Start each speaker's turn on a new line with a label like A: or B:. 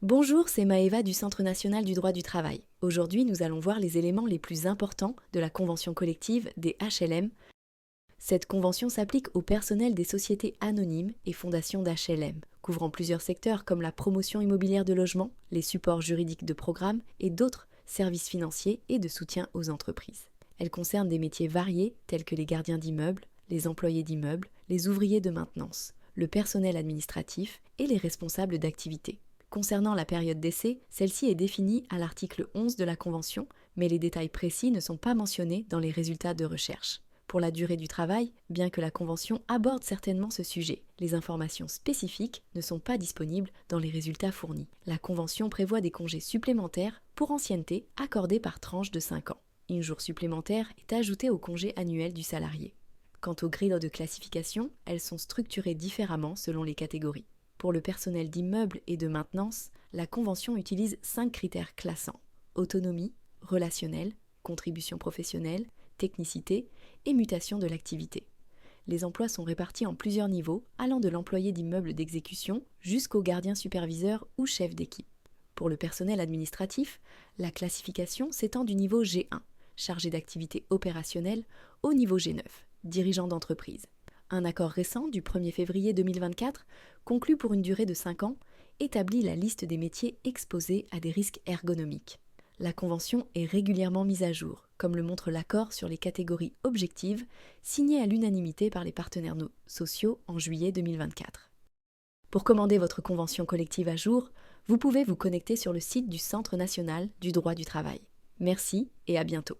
A: Bonjour, c'est Maëva du Centre national du droit du travail. Aujourd'hui, nous allons voir les éléments les plus importants de la convention collective des HLM. Cette convention s'applique au personnel des sociétés anonymes et fondations d'HLM, couvrant plusieurs secteurs comme la promotion immobilière de logement, les supports juridiques de programme et d'autres services financiers et de soutien aux entreprises. Elle concerne des métiers variés tels que les gardiens d'immeubles, les employés d'immeubles, les ouvriers de maintenance, le personnel administratif et les responsables d'activités. Concernant la période d'essai, celle-ci est définie à l'article 11 de la Convention, mais les détails précis ne sont pas mentionnés dans les résultats de recherche. Pour la durée du travail, bien que la Convention aborde certainement ce sujet, les informations spécifiques ne sont pas disponibles dans les résultats fournis. La Convention prévoit des congés supplémentaires pour ancienneté accordés par tranche de 5 ans. Un jour supplémentaire est ajouté au congé annuel du salarié. Quant aux grilles de classification, elles sont structurées différemment selon les catégories. Pour le personnel d'immeuble et de maintenance, la Convention utilise 5 critères classants: autonomie, relationnel, contribution professionnelle, technicité et mutation de l'activité. Les emplois sont répartis en plusieurs niveaux, allant de l'employé d'immeuble d'exécution jusqu'au gardien superviseur ou chef d'équipe. Pour le personnel administratif, la classification s'étend du niveau G1, chargé d'activités opérationnelles, au niveau G9, dirigeant d'entreprise. Un accord récent du 1er février 2024, conclu pour une durée de 5 ans, établit la liste des métiers exposés à des risques ergonomiques. La Convention est régulièrement mise à jour, comme le montre l'accord sur les catégories objectives, signé à l'unanimité par les partenaires sociaux en juillet 2024. Pour commander votre convention collective à jour, vous pouvez vous connecter sur le site du Centre national du droit du travail. Merci et à bientôt.